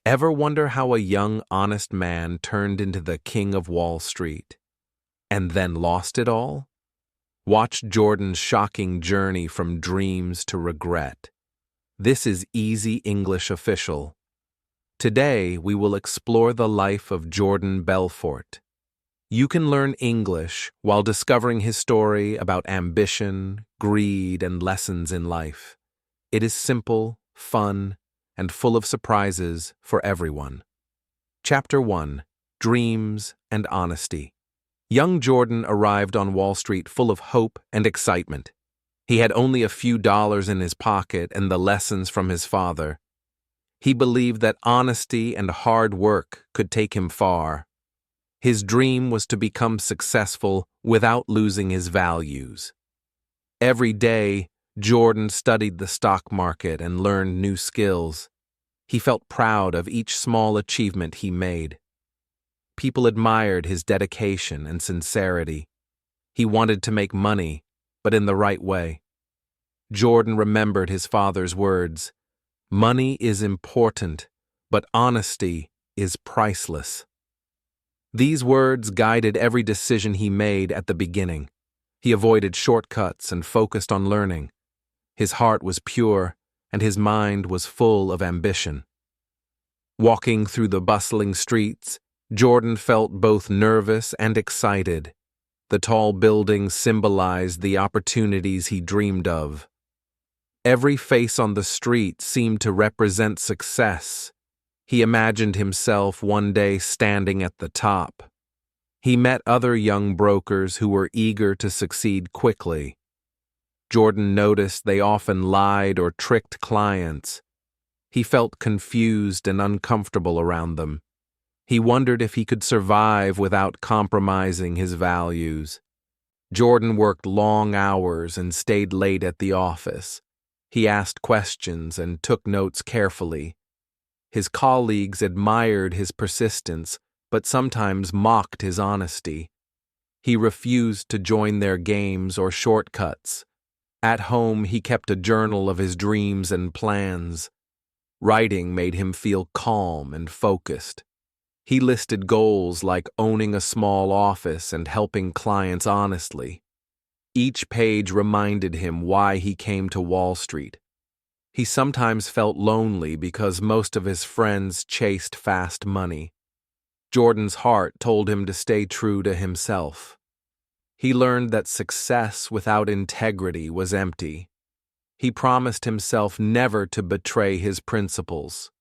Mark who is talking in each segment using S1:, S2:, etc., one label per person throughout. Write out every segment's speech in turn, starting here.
S1: Ever wonder how a young, honest man turned into the king of Wall Street and then lost it all? Watch Jordan's shocking journey from dreams to regret. This is Easy English Official. Today, we will explore the life of Jordan Belfort. You can learn English while discovering his story about ambition, greed, and lessons in life. It is simple, fun, and full of surprises for everyone. Chapter 1: Dreams and Honesty. Young Jordan arrived on Wall Street full of hope and excitement. He had only a few dollars in his pocket and the lessons from his father. He believed that honesty and hard work could take him far. His dream was to become successful without losing his values. Every day, Jordan studied the stock market and learned new skills. He felt proud of each small achievement he made. People admired his dedication and sincerity. He wanted to make money, but in the right way. Jordan remembered his father's words, "Money is important, but honesty is priceless." These words guided every decision he made at the beginning. He avoided shortcuts and focused on learning. His heart was pure, and his mind was full of ambition. Walking through the bustling streets, Jordan felt both nervous and excited. The tall buildings symbolized the opportunities he dreamed of. Every face on the street seemed to represent success. He imagined himself one day standing at the top. He met other young brokers who were eager to succeed quickly. Jordan noticed they often lied or tricked clients. He felt confused and uncomfortable around them. He wondered if he could survive without compromising his values. Jordan worked long hours and stayed late at the office. He asked questions and took notes carefully. His colleagues admired his persistence, but sometimes mocked his honesty. He refused to join their games or shortcuts. At home, he kept a journal of his dreams and plans. Writing made him feel calm and focused. He listed goals like owning a small office and helping clients honestly. Each page reminded him why he came to Wall Street. He sometimes felt lonely because most of his friends chased fast money. Jordan's heart told him to stay true to himself. He learned that success without integrity was empty. He promised himself never to betray his principles.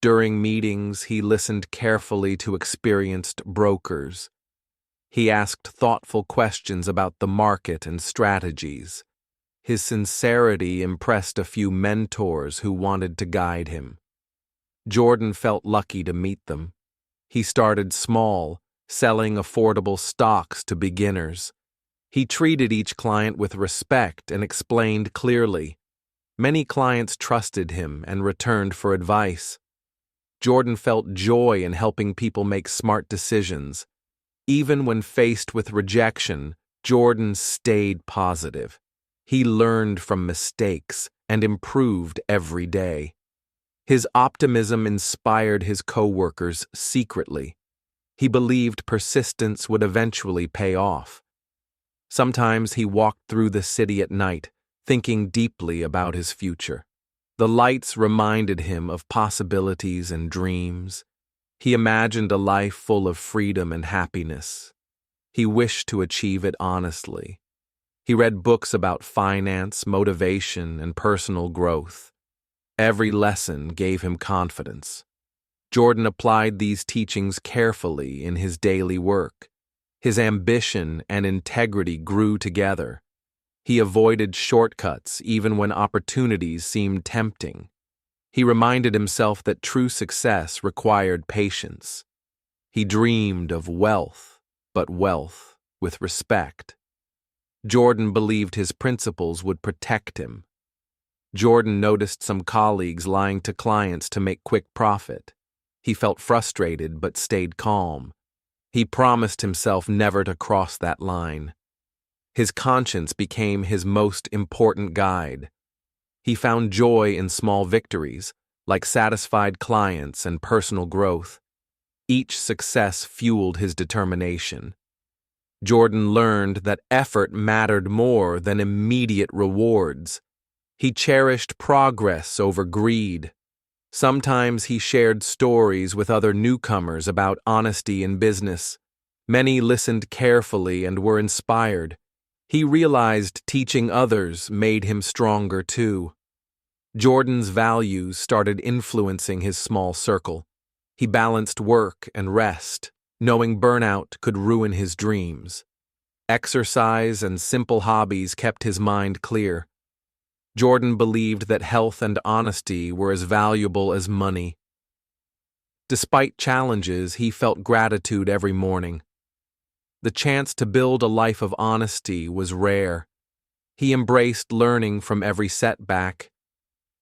S1: During meetings, he listened carefully to experienced brokers. He asked thoughtful questions about the market and strategies. His sincerity impressed a few mentors who wanted to guide him. Jordan felt lucky to meet them. He started small, selling affordable stocks to beginners. He treated each client with respect and explained clearly. Many clients trusted him and returned for advice. Jordan felt joy in helping people make smart decisions. Even when faced with rejection, Jordan stayed positive. He learned from mistakes and improved every day. His optimism inspired his coworkers secretly. He believed persistence would eventually pay off. Sometimes he walked through the city at night, thinking deeply about his future. The lights reminded him of possibilities and dreams. He imagined a life full of freedom and happiness. He wished to achieve it honestly. He read books about finance, motivation, and personal growth. Every lesson gave him confidence. Jordan applied these teachings carefully in his daily work. His ambition and integrity grew together. He avoided shortcuts even when opportunities seemed tempting. He reminded himself that true success required patience. He dreamed of wealth, but wealth with respect. Jordan believed his principles would protect him. Jordan noticed some colleagues lying to clients to make quick profit. He felt frustrated but stayed calm. He promised himself never to cross that line. His conscience became his most important guide. He found joy in small victories, like satisfied clients and personal growth. Each success fueled his determination. Jordan learned that effort mattered more than immediate rewards. He cherished progress over greed. Sometimes he shared stories with other newcomers about honesty in business. Many listened carefully and were inspired. He realized teaching others made him stronger too. Jordan's values started influencing his small circle. He balanced work and rest, knowing burnout could ruin his dreams. Exercise and simple hobbies kept his mind clear. Jordan believed that health and honesty were as valuable as money. Despite challenges, he felt gratitude every morning. The chance to build a life of honesty was rare. He embraced learning from every setback.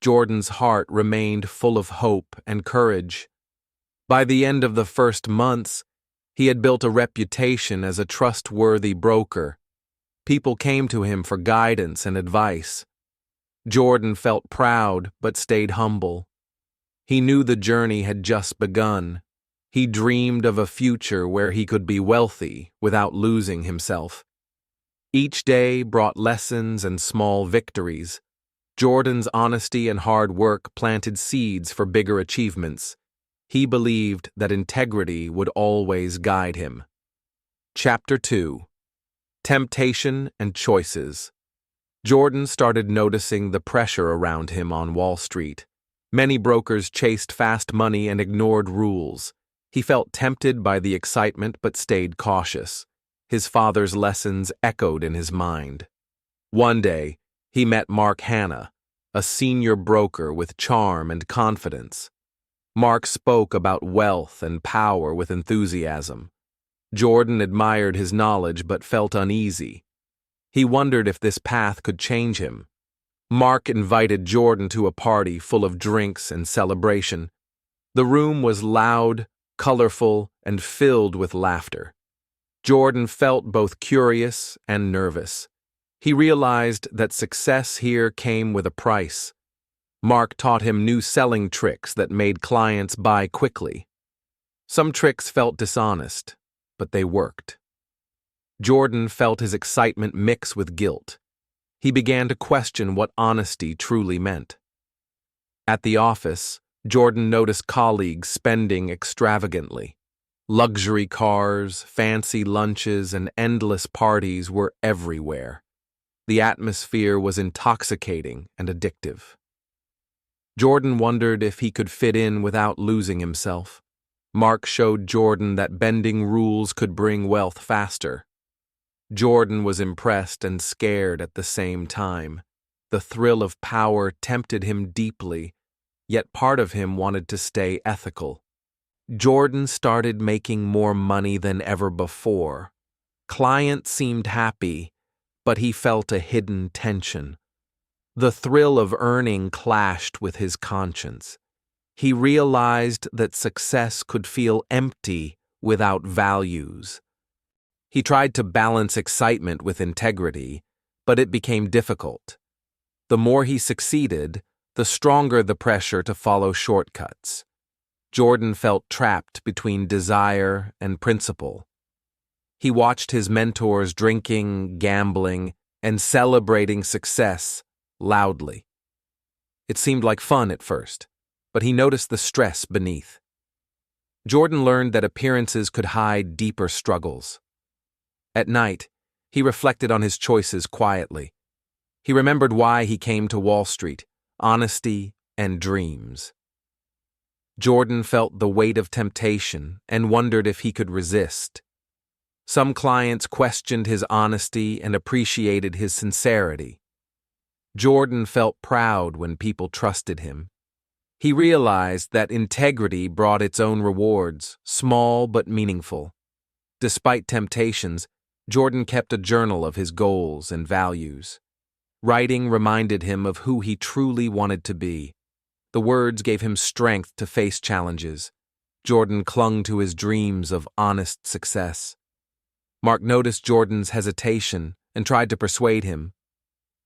S1: Jordan's heart remained full of hope and courage. By the end of the first months, he had built a reputation as a trustworthy broker. People came to him for guidance and advice. Jordan felt proud but stayed humble. He knew the journey had just begun. He dreamed of a future where he could be wealthy without losing himself. Each day brought lessons and small victories. Jordan's honesty and hard work planted seeds for bigger achievements. He believed that integrity would always guide him. Chapter 2: Temptation and Choices. Jordan started noticing the pressure around him on Wall Street. Many brokers chased fast money and ignored rules. He felt tempted by the excitement but stayed cautious. His father's lessons echoed in his mind. One day, he met Mark Hanna, a senior broker with charm and confidence. Mark spoke about wealth and power with enthusiasm. Jordan admired his knowledge but felt uneasy. He wondered if this path could change him. Mark invited Jordan to a party full of drinks and celebration. The room was loud, colorful, and filled with laughter. Jordan felt both curious and nervous. He realized that success here came with a price. Mark taught him new selling tricks that made clients buy quickly. Some tricks felt dishonest, but they worked. Jordan felt his excitement mix with guilt. He began to question what honesty truly meant. At the office, Jordan noticed colleagues spending extravagantly. Luxury cars, fancy lunches, and endless parties were everywhere. The atmosphere was intoxicating and addictive. Jordan wondered if he could fit in without losing himself. Mark showed Jordan that bending rules could bring wealth faster. Jordan was impressed and scared at the same time. The thrill of power tempted him deeply, yet part of him wanted to stay ethical. Jordan started making more money than ever before. Clients seemed happy, but he felt a hidden tension. The thrill of earning clashed with his conscience. He realized that success could feel empty without values. He tried to balance excitement with integrity, but it became difficult. The more he succeeded, the stronger the pressure to follow shortcuts. Jordan felt trapped between desire and principle. He watched his mentors drinking, gambling, and celebrating success loudly. It seemed like fun at first, but he noticed the stress beneath. Jordan learned that appearances could hide deeper struggles. At night, he reflected on his choices quietly. He remembered why he came to Wall Street: honesty and dreams. Jordan felt the weight of temptation and wondered if he could resist. Some clients questioned his honesty and appreciated his sincerity. Jordan felt proud when people trusted him. He realized that integrity brought its own rewards, small but meaningful. Despite temptations, Jordan kept a journal of his goals and values. Writing reminded him of who he truly wanted to be. The words gave him strength to face challenges. Jordan clung to his dreams of honest success. Mark noticed Jordan's hesitation and tried to persuade him.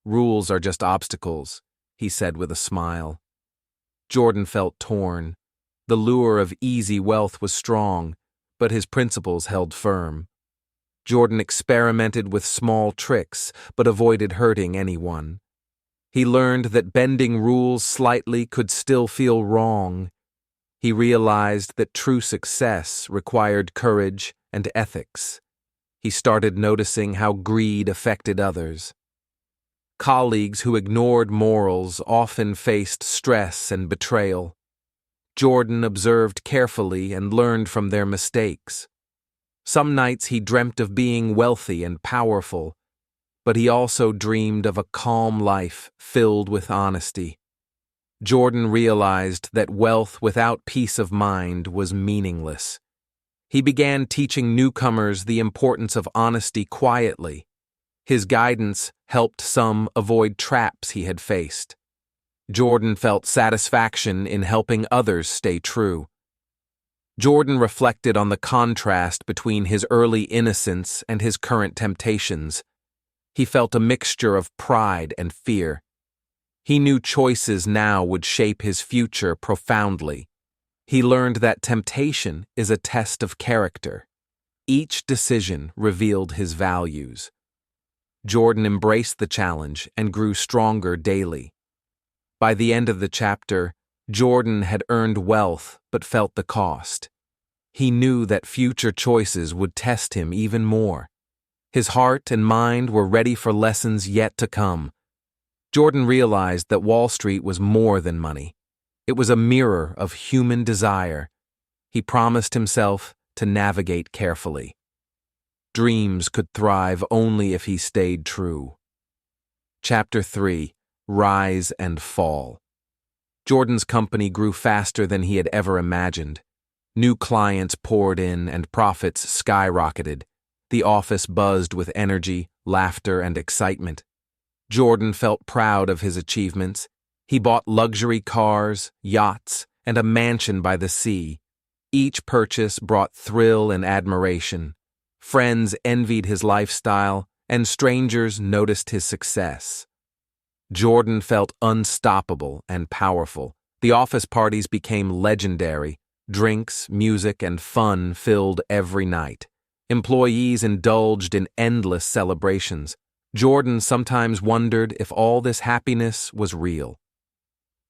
S1: "Rules are just obstacles," he said with a smile. Jordan felt torn. The lure of easy wealth was strong, but his principles held firm. Jordan experimented with small tricks, but avoided hurting anyone. He learned that bending rules slightly could still feel wrong. He realized that true success required courage and ethics. He started noticing how greed affected others. Colleagues who ignored morals often faced stress and betrayal. Jordan observed carefully and learned from their mistakes. Some nights he dreamt of being wealthy and powerful, but he also dreamed of a calm life filled with honesty. Jordan realized that wealth without peace of mind was meaningless. He began teaching newcomers the importance of honesty quietly. His guidance helped some avoid traps he had faced. Jordan felt satisfaction in helping others stay true. Jordan reflected on the contrast between his early innocence and his current temptations. He felt a mixture of pride and fear. He knew choices now would shape his future profoundly. He learned that temptation is a test of character. Each decision revealed his values. Jordan embraced the challenge and grew stronger daily. By the end of the chapter, Jordan had earned wealth but felt the cost. He knew that future choices would test him even more. His heart and mind were ready for lessons yet to come. Jordan realized that Wall Street was more than money. It was a mirror of human desire. He promised himself to navigate carefully. Dreams could thrive only if he stayed true. Chapter 3: Rise and Fall. Jordan's company grew faster than he had ever imagined. New clients poured in and profits skyrocketed. The office buzzed with energy, laughter, and excitement. Jordan felt proud of his achievements. He bought luxury cars, yachts, and a mansion by the sea. Each purchase brought thrill and admiration. Friends envied his lifestyle, and strangers noticed his success. Jordan felt unstoppable and powerful. The office parties became legendary. Drinks, music, and fun filled every night. Employees indulged in endless celebrations. Jordan sometimes wondered if all this happiness was real.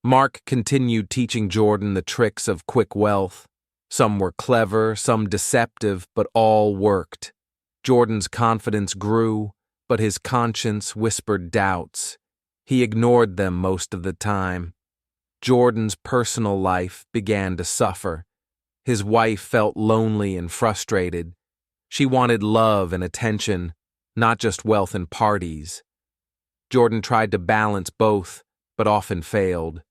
S1: Mark continued teaching Jordan the tricks of quick wealth. Some were clever, some deceptive, but all worked. Jordan's confidence grew, but his conscience whispered doubts. He ignored them most of the time. Jordan's personal life began to suffer. His wife felt lonely and frustrated. She wanted love and attention, not just wealth and parties. Jordan tried to balance both, but often failed.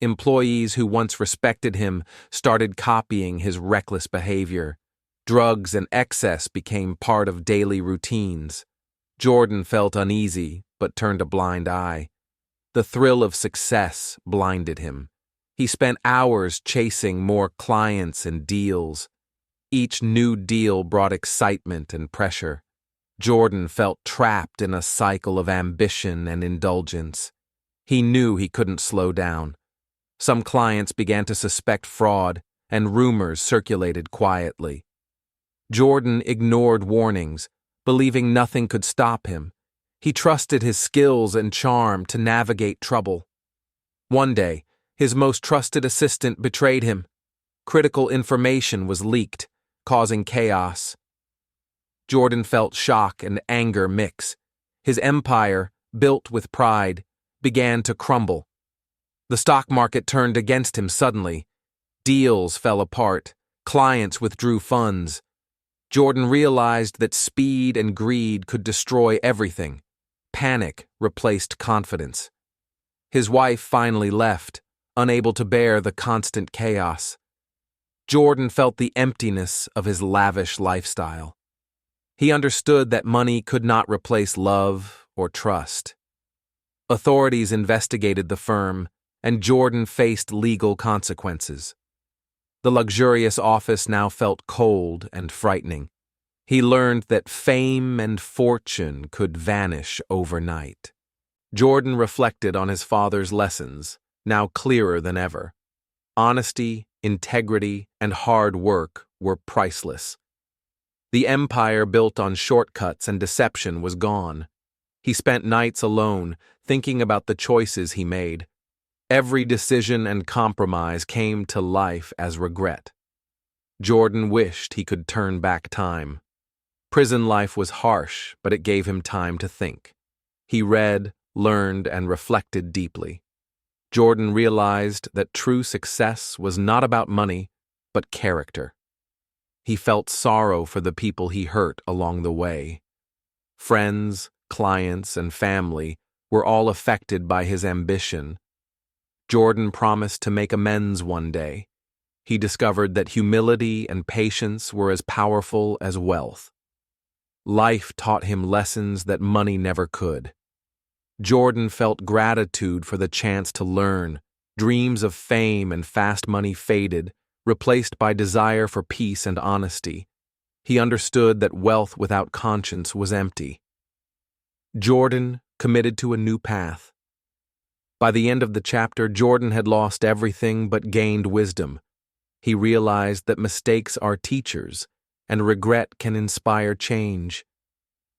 S1: Employees who once respected him started copying his reckless behavior. Drugs and excess became part of daily routines. Jordan felt uneasy, but turned a blind eye. The thrill of success blinded him. He spent hours chasing more clients and deals. Each new deal brought excitement and pressure. Jordan felt trapped in a cycle of ambition and indulgence. He knew he couldn't slow down. Some clients began to suspect fraud, and rumors circulated quietly. Jordan ignored warnings, believing nothing could stop him. He trusted his skills and charm to navigate trouble. One day, his most trusted assistant betrayed him. Critical information was leaked, causing chaos. Jordan felt shock and anger mix. His empire, built with pride, began to crumble. The stock market turned against him suddenly. Deals fell apart. Clients withdrew funds. Jordan realized that speed and greed could destroy everything. Panic replaced confidence. His wife finally left, unable to bear the constant chaos. Jordan felt the emptiness of his lavish lifestyle. He understood that money could not replace love or trust. Authorities investigated the firm, and Jordan faced legal consequences. The luxurious office now felt cold and frightening. He learned that fame and fortune could vanish overnight. Jordan reflected on his father's lessons. now clearer than ever. Honesty, integrity, and hard work were priceless. The empire built on shortcuts and deception was gone. He spent nights alone, thinking about the choices he made. Every decision and compromise came to life as regret. Jordan wished he could turn back time. Prison life was harsh, but it gave him time to think. He read, learned, and reflected deeply. Jordan realized that true success was not about money, but character. He felt sorrow for the people he hurt along the way. Friends, clients, and family were all affected by his ambition. Jordan promised to make amends one day. He discovered that humility and patience were as powerful as wealth. Life taught him lessons that money never could. Jordan felt gratitude for the chance to learn. Dreams of fame and fast money faded, replaced by desire for peace and honesty. He understood that wealth without conscience was empty. Jordan committed to a new path. By the end of the chapter, Jordan had lost everything but gained wisdom. He realized that mistakes are teachers, and regret can inspire change.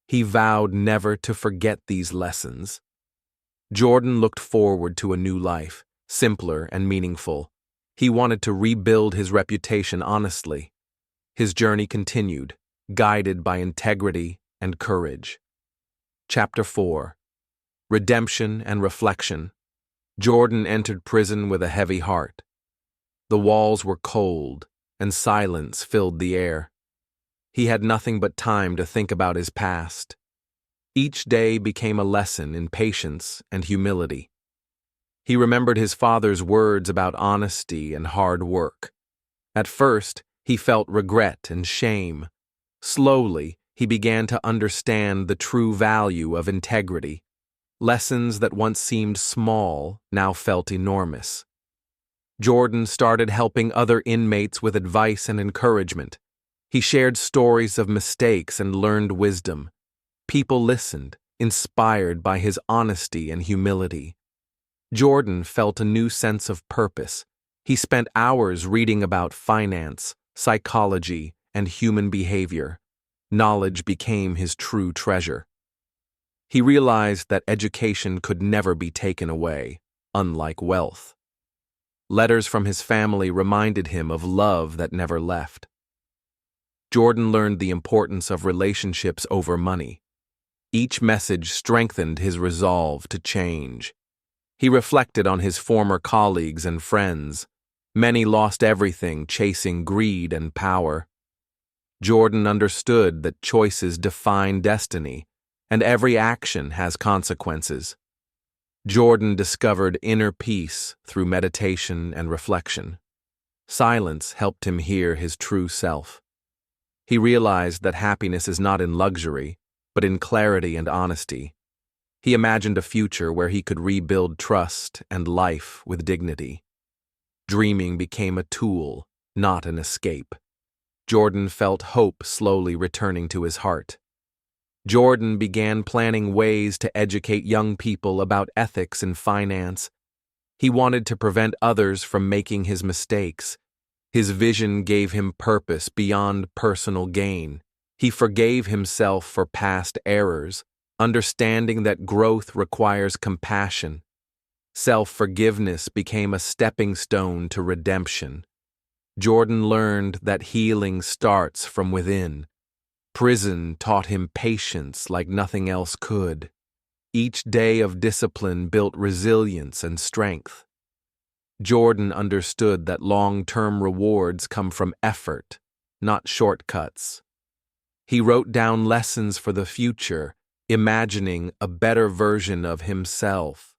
S1: He vowed never to forget these lessons. Jordan looked forward to a new life, simpler and meaningful. He wanted to rebuild his reputation honestly. His journey continued, guided by integrity and courage. Chapter 4. Redemption and Reflection. Jordan entered prison with a heavy heart. The walls were cold, and silence filled the air. He had nothing but time to think about his past. Each day became a lesson in patience and humility. He remembered his father's words about honesty and hard work. At first, he felt regret and shame. Slowly, he began to understand the true value of integrity. Lessons that once seemed small now felt enormous. Jordan started helping other inmates with advice and encouragement. He shared stories of mistakes and learned wisdom. People listened, inspired by his honesty and humility. Jordan felt a new sense of purpose. He spent hours reading about finance, psychology, and human behavior. Knowledge became his true treasure. He realized that education could never be taken away, unlike wealth. Letters from his family reminded him of love that never left. Jordan learned the importance of relationships over money. Each message strengthened his resolve to change. He reflected on his former colleagues and friends. Many lost everything chasing greed and power. Jordan understood that choices define destiny, and every action has consequences. Jordan discovered inner peace through meditation and reflection. Silence helped him hear his true self. He realized that happiness is not in luxury, but in clarity and honesty. He imagined a future where he could rebuild trust and life with dignity. Dreaming became a tool, not an escape. Jordan felt hope slowly returning to his heart. Jordan began planning ways to educate young people about ethics and finance. He wanted to prevent others from making his mistakes. His vision gave him purpose beyond personal gain. He forgave himself for past errors, understanding that growth requires compassion. Self-forgiveness became a stepping stone to redemption. Jordan learned that healing starts from within. Prison taught him patience like nothing else could. Each day of discipline built resilience and strength. Jordan understood that long-term rewards come from effort, not shortcuts. He wrote down lessons for the future, imagining a better version of himself.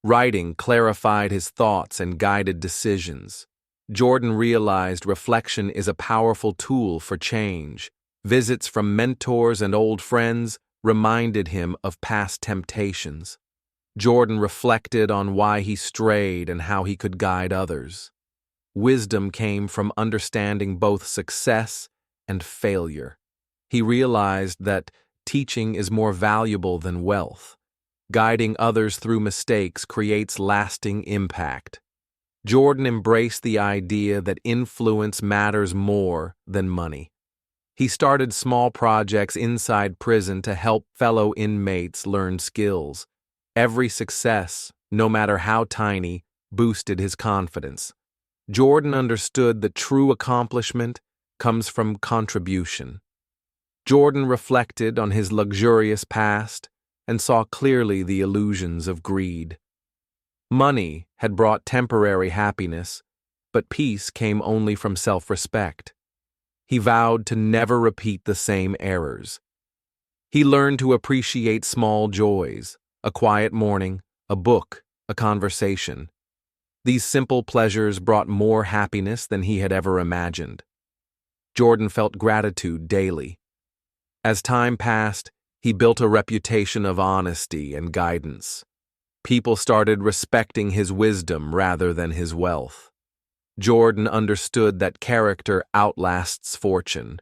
S1: Writing clarified his thoughts and guided decisions. Jordan realized reflection is a powerful tool for change. Visits from mentors and old friends reminded him of past temptations. Jordan reflected on why he strayed and how he could guide others. Wisdom came from understanding both success and failure. He realized that teaching is more valuable than wealth. Guiding others through mistakes creates lasting impact. Jordan embraced the idea that influence matters more than money. He started small projects inside prison to help fellow inmates learn skills. Every success, no matter how tiny, boosted his confidence. Jordan understood that true accomplishment comes from contribution. Jordan reflected on his luxurious past and saw clearly the illusions of greed. Money had brought temporary happiness, but peace came only from self-respect. He vowed to never repeat the same errors. He learned to appreciate small joys, a quiet morning, a book, a conversation. These simple pleasures brought more happiness than he had ever imagined. Jordan felt gratitude daily. As time passed, he built a reputation of honesty and guidance. People started respecting his wisdom rather than his wealth. Jordan understood that character outlasts fortune.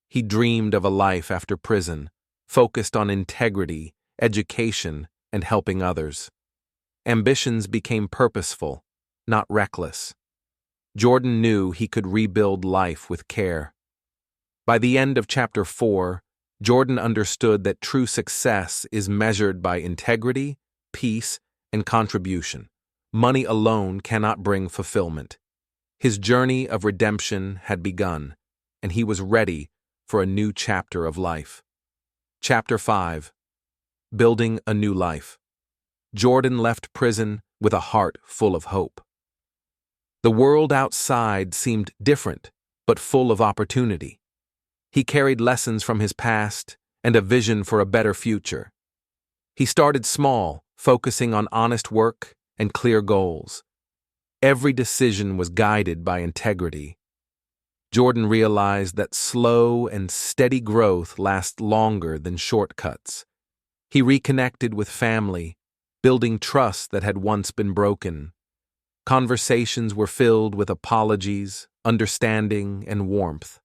S1: He dreamed of a life after prison, focused on integrity, education, and helping others. Ambitions became purposeful, not reckless. Jordan knew he could rebuild life with care. By the end of Chapter 4, Jordan understood that true success is measured by integrity, peace, and contribution. Money alone cannot bring fulfillment. His journey of redemption had begun, and he was ready for a new chapter of life. Chapter 5. Building a New Life. Jordan left prison with a heart full of hope. The world outside seemed different, but full of opportunity. He carried lessons from his past and a vision for a better future. He started small, focusing on honest work and clear goals. Every decision was guided by integrity. Jordan realized that slow and steady growth lasts longer than shortcuts. He reconnected with family, building trust that had once been broken. Conversations were filled with apologies, understanding, and warmth.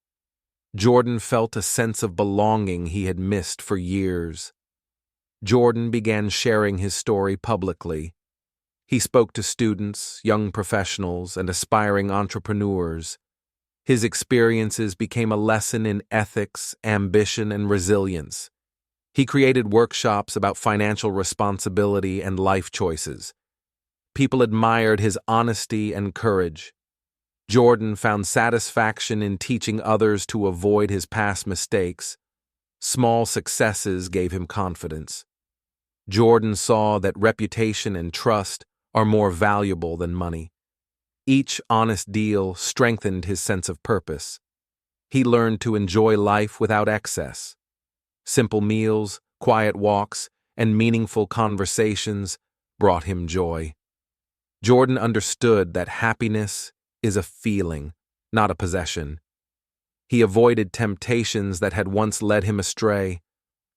S1: Jordan felt a sense of belonging he had missed for years. Jordan began sharing his story publicly. He spoke to students, young professionals, and aspiring entrepreneurs. His experiences became a lesson in ethics, ambition, and resilience. He created workshops about financial responsibility and life choices. People admired his honesty and courage. Jordan found satisfaction in teaching others to avoid his past mistakes. Small successes gave him confidence. Jordan saw that reputation and trust are more valuable than money. Each honest deal strengthened his sense of purpose. He learned to enjoy life without excess. Simple meals, quiet walks, and meaningful conversations brought him joy. Jordan understood that happiness is a feeling, not a possession. He avoided temptations that had once led him astray.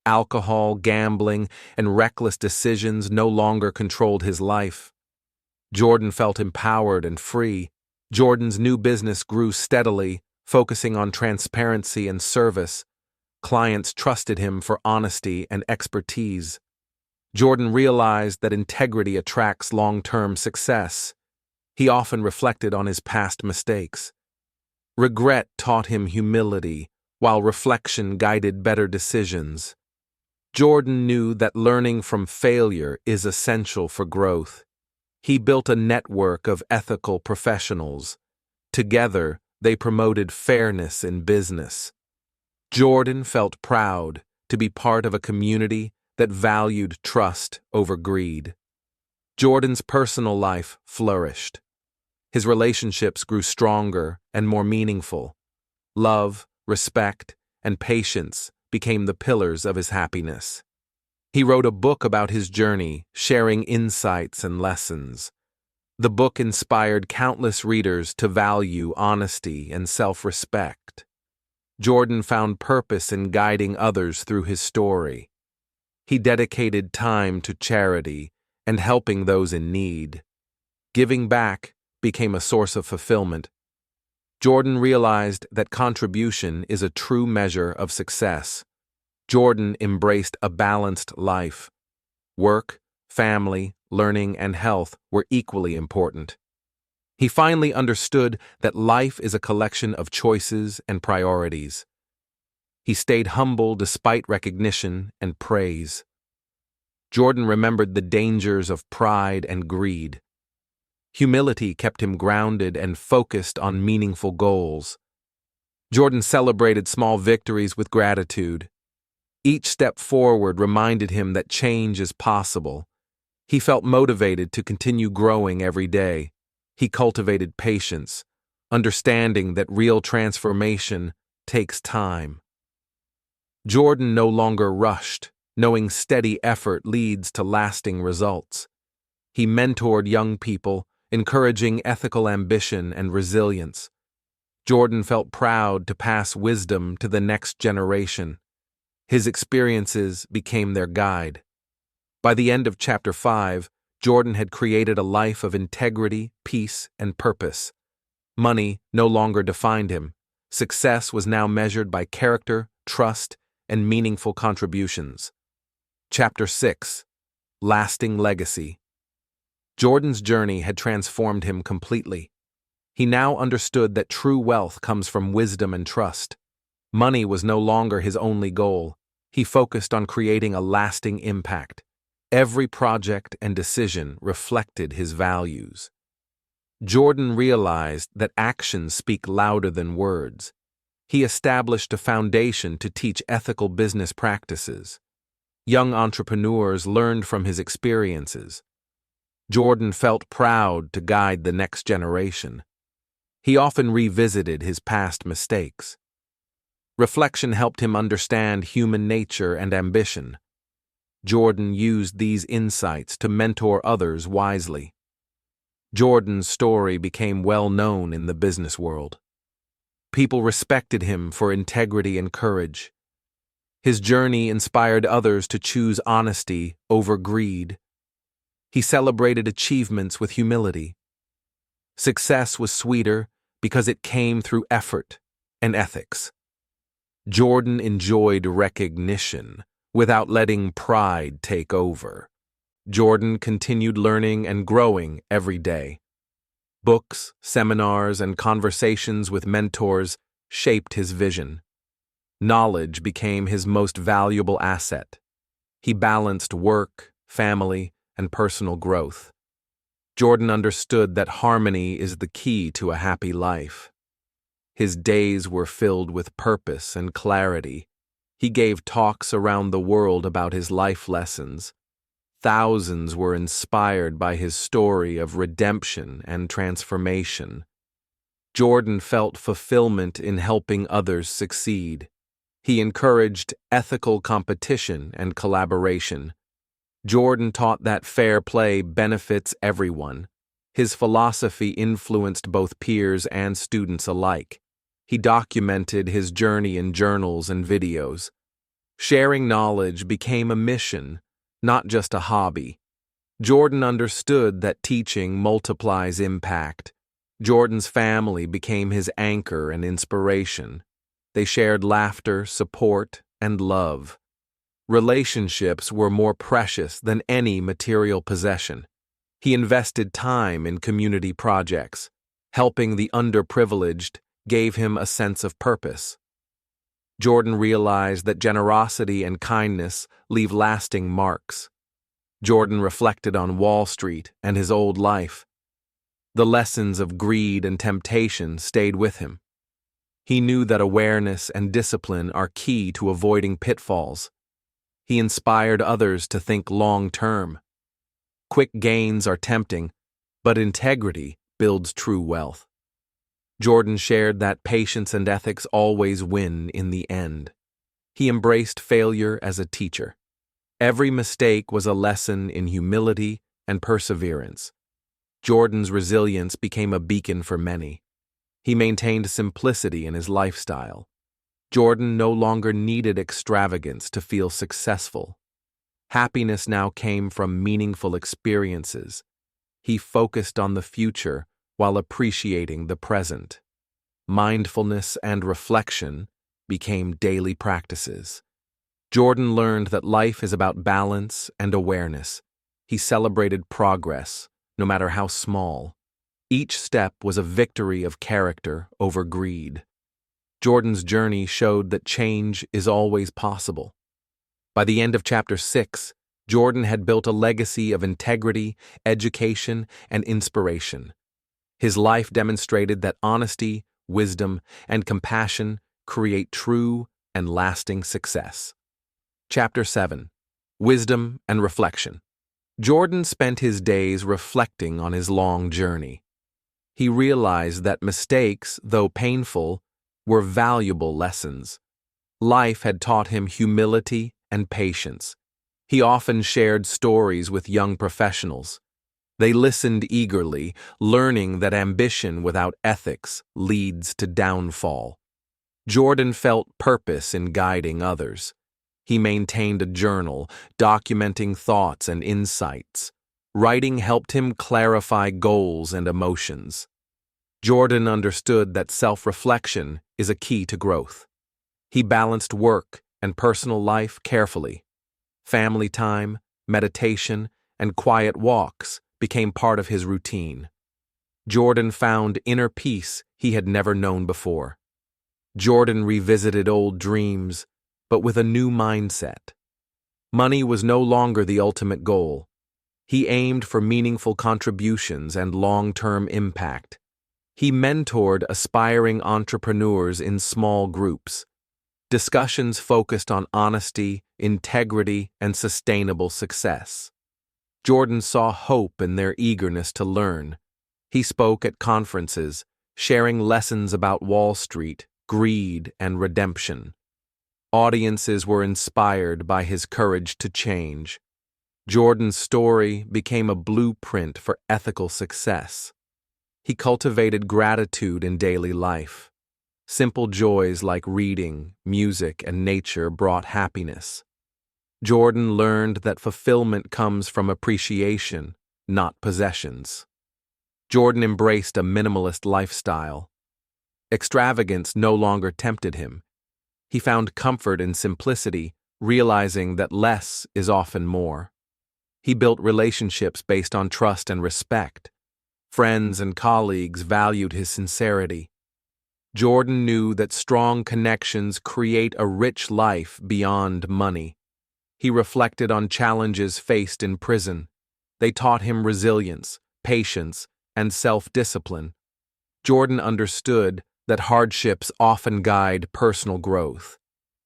S1: Alcohol, gambling, and reckless decisions no longer controlled his life. Jordan felt empowered and free. Jordan's new business grew steadily, focusing on transparency and service. Clients trusted him for honesty and expertise. Jordan realized that integrity attracts long-term success. He often reflected on his past mistakes. Regret taught him humility, while reflection guided better decisions. Jordan knew that learning from failure is essential for growth. He built a network of ethical professionals. Together, they promoted fairness in business. Jordan felt proud to be part of a community that valued trust over greed. Jordan's personal life flourished. His relationships grew stronger and more meaningful. Love, respect, and patience became the pillars of his happiness. He wrote a book about his journey, sharing insights and lessons. The book inspired countless readers to value honesty and self-respect. Jordan found purpose in guiding others through his story. He dedicated time to charity and helping those in need. Giving back became a source of fulfillment. Jordan realized that contribution is a true measure of success. Jordan embraced a balanced life. Work, family, learning, and health were equally important. He finally understood that life is a collection of choices and priorities. He stayed humble despite recognition and praise. Jordan remembered the dangers of pride and greed. Humility kept him grounded and focused on meaningful goals. Jordan celebrated small victories with gratitude. Each step forward reminded him that change is possible. He felt motivated to continue growing every day. He cultivated patience, understanding that real transformation takes time. Jordan no longer rushed, knowing steady effort leads to lasting results. He mentored young people, encouraging ethical ambition and resilience. Jordan felt proud to pass wisdom to the next generation. His experiences became their guide. By the end of Chapter 5, Jordan had created a life of integrity, peace, and purpose. Money no longer defined him. Success was now measured by character, trust, and meaningful contributions. Chapter 6: Lasting Legacy. Jordan's journey had transformed him completely. He now understood that true wealth comes from wisdom and trust. Money was no longer his only goal. He focused on creating a lasting impact. Every project and decision reflected his values. Jordan realized that actions speak louder than words. He established a foundation to teach ethical business practices. Young entrepreneurs learned from his experiences. Jordan felt proud to guide the next generation. He often revisited his past mistakes. Reflection helped him understand human nature and ambition. Jordan used these insights to mentor others wisely. Jordan's story became well known in the business world. People respected him for integrity and courage. His journey inspired others to choose honesty over greed. He celebrated achievements with humility. Success was sweeter because it came through effort and ethics. Jordan enjoyed recognition without letting pride take over. Jordan continued learning and growing every day. Books, seminars, and conversations with mentors shaped his vision. Knowledge became his most valuable asset. He balanced work, family, and personal growth. Jordan understood that harmony is the key to a happy life. His days were filled with purpose and clarity. He gave talks around the world about his life lessons. Thousands were inspired by his story of redemption and transformation. Jordan felt fulfillment in helping others succeed. He encouraged ethical competition and collaboration. Jordan taught that fair play benefits everyone. His philosophy influenced both peers and students alike. He documented his journey in journals and videos. Sharing knowledge became a mission, not just a hobby. Jordan understood that teaching multiplies impact. Jordan's family became his anchor and inspiration. They shared laughter, support, and love. Relationships were more precious than any material possession. He invested time in community projects. Helping the underprivileged gave him a sense of purpose. Jordan realized that generosity and kindness leave lasting marks. Jordan reflected on Wall Street and his old life. The lessons of greed and temptation stayed with him. He knew that awareness and discipline are key to avoiding pitfalls. He inspired others to think long-term. Quick gains are tempting, but integrity builds true wealth. Jordan shared that patience and ethics always win in the end. He embraced failure as a teacher. Every mistake was a lesson in humility and perseverance. Jordan's resilience became a beacon for many. He maintained simplicity in his lifestyle. Jordan no longer needed extravagance to feel successful. Happiness now came from meaningful experiences. He focused on the future while appreciating the present. Mindfulness and reflection became daily practices. Jordan learned that life is about balance and awareness. he celebrated progress, no matter how small. Each step was a victory of character over greed. Jordan's journey showed that change is always possible. By the end of chapter 6, Jordan had built a legacy of integrity, education, and inspiration. His life demonstrated that honesty, wisdom, and compassion create true and lasting success. Chapter 7. Wisdom and Reflection. Jordan spent his days reflecting on his long journey. He realized that mistakes, though painful, were valuable lessons. Life had taught him humility and patience. He often shared stories with young professionals. They listened eagerly, learning that ambition without ethics leads to downfall. Jordan felt purpose in guiding others. He maintained a journal, documenting thoughts and insights. Writing helped him clarify goals and emotions. Jordan understood that self-reflection is a key to growth. He balanced work and personal life carefully. Family time, meditation, and quiet walks became part of his routine. Jordan found inner peace he had never known before. Jordan revisited old dreams, but with a new mindset. Money was no longer the ultimate goal. He aimed for meaningful contributions and long-term impact. He mentored aspiring entrepreneurs in small groups. Discussions focused on honesty, integrity, and sustainable success. Jordan saw hope in their eagerness to learn. He spoke at conferences, sharing lessons about Wall Street, greed, and redemption. Audiences were inspired by his courage to change. Jordan's story became a blueprint for ethical success. He cultivated gratitude in daily life. Simple joys like reading, music, and nature brought happiness. Jordan learned that fulfillment comes from appreciation, not possessions. Jordan embraced a minimalist lifestyle. Extravagance no longer tempted him. He found comfort in simplicity, realizing that less is often more. He built relationships based on trust and respect. Friends and colleagues valued his sincerity. Jordan knew that strong connections create a rich life beyond money. He reflected on challenges faced in prison. They taught him resilience, patience, and self-discipline. Jordan understood that hardships often guide personal growth.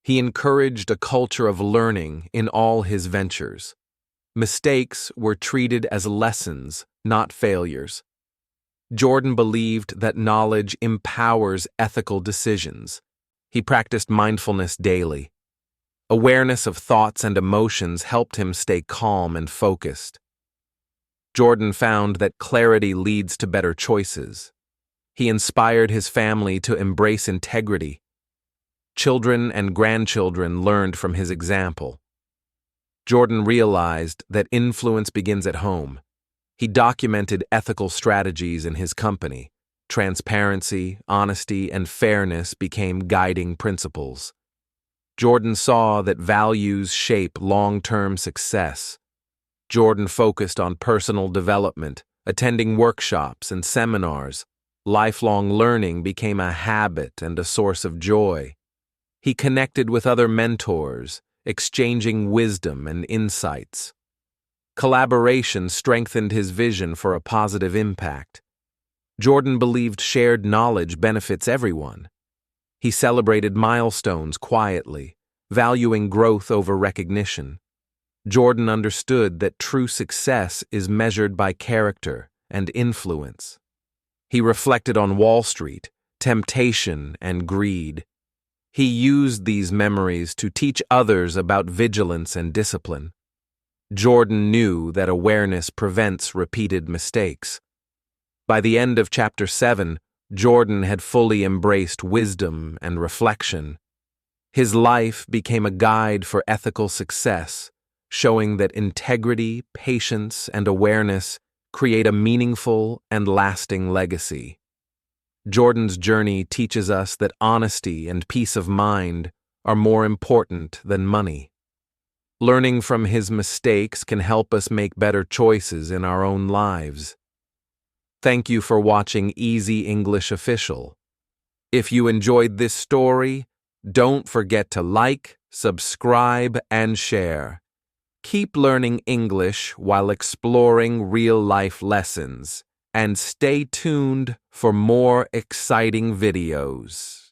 S1: He encouraged a culture of learning in all his ventures. Mistakes were treated as lessons, not failures. Jordan believed that knowledge empowers ethical decisions. He practiced mindfulness daily. Awareness of thoughts and emotions helped him stay calm and focused. Jordan found that clarity leads to better choices. He inspired his family to embrace integrity. Children and grandchildren learned from his example. Jordan realized that influence begins at home. He documented ethical strategies in his company. Transparency, honesty, and fairness became guiding principles. Jordan saw that values shape long-term success. Jordan focused on personal development, attending workshops and seminars. Lifelong learning became a habit and a source of joy. He connected with other mentors, exchanging wisdom and insights. Collaboration strengthened his vision for a positive impact. Jordan believed shared knowledge benefits everyone. He celebrated milestones quietly, valuing growth over recognition. Jordan understood that true success is measured by character and influence. He reflected on Wall Street, temptation, and greed. He used these memories to teach others about vigilance and discipline. Jordan knew that awareness prevents repeated mistakes. By the end of chapter 7, Jordan had fully embraced wisdom and reflection. His life became a guide for ethical success, showing that integrity, patience, and awareness create a meaningful and lasting legacy. Jordan's journey teaches us that honesty and peace of mind are more important than money. Learning from his mistakes can help us make better choices in our own lives. Thank you for watching Easy English Official. If you enjoyed this story, don't forget to like, subscribe, and share. Keep learning English while exploring real-life lessons, and stay tuned for more exciting videos.